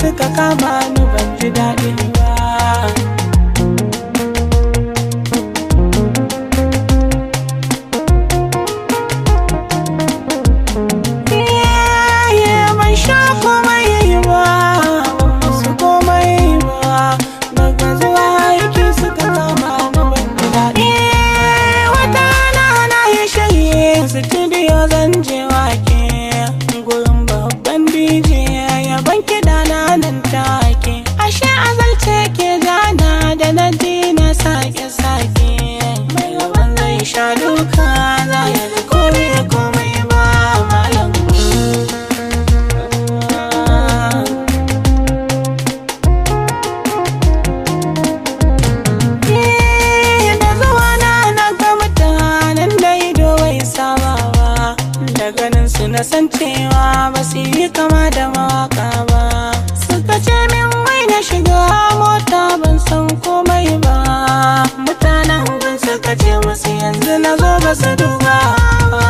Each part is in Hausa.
suka kama ni ban ji daɗi ba. Ban sha komai ba, su komai ba, daga zuwa aiki suka kama ni ban ji daɗi. Wata rana na yi shirye studio zan je wake gurin babban DJ yaban kiɗa na nan take. Ashe azalce ke jana da na dina sake-sake. Mai gaban zai sha duka za ya ji komai ba malam. Da zuwa na ga mutanen da ido bai saba ba, da ganin su na san cewa ba su yi kama da mawaka ba. Suka ce min wai na shiga mota ban san komai ba. Mutanen gun suka ce musu yanzu na zo ba su duba ba.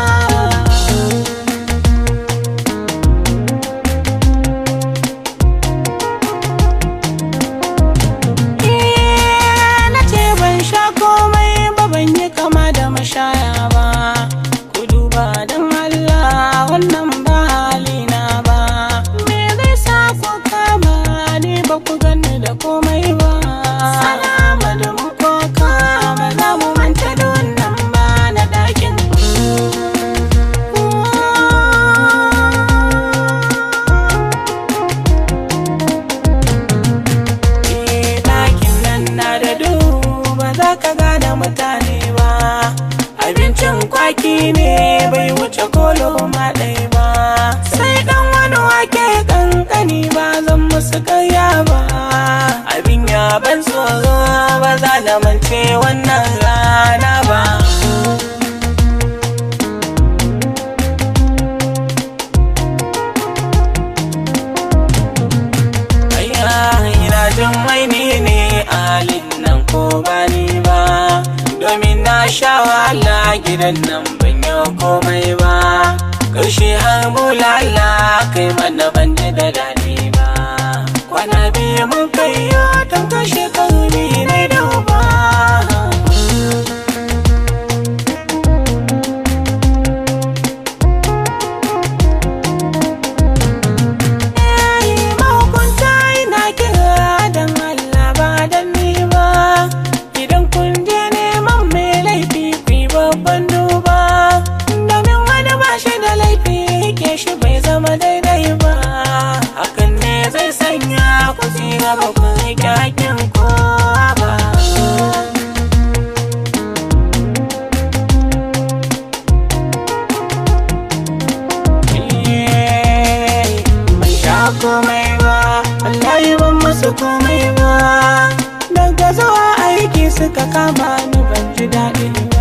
Na ce ban sha komai ba, ban yi kama da mashaya ba. Ku duba don Allah wannan ba halina ba. Me zai sa ku kama ni ba ku gani da komai ba. Salama da mu ko kama za mu manta da wannan ba na ɗakin. Ɗakin nan na da duhu ba za ka gane mutane ba. Abincin kwaki ne bai wuce kolo ma ɗaya ba. Sai ɗan wani wake kankani ba zan musu karya ba. Abin ya ban tsoro ba za na mance wannan rana ba. Ina jin maini ne halin nan ko ba ni ba. Domin na sha wahala gidan nan ban yi komai ba. Ƙarshe har bulala kai mana ban ji da daɗi ba. Kwana biyu mun kai tan kashe karni ne da ba. Mahukunta ina kira don Allah ba don ni ba. Idan kun je neman mai laifi ku yi babban duba. Domin wani ba shi da laifi ke shi bai zama daidai ba. Hakan ne zai sanya ku ci gaba ku riƙe hakkin kowa ba. Ban sha komai ba, wallahi ban musu komai ba. Daga zuwa aiki suka kama ni ban ji daɗi ba.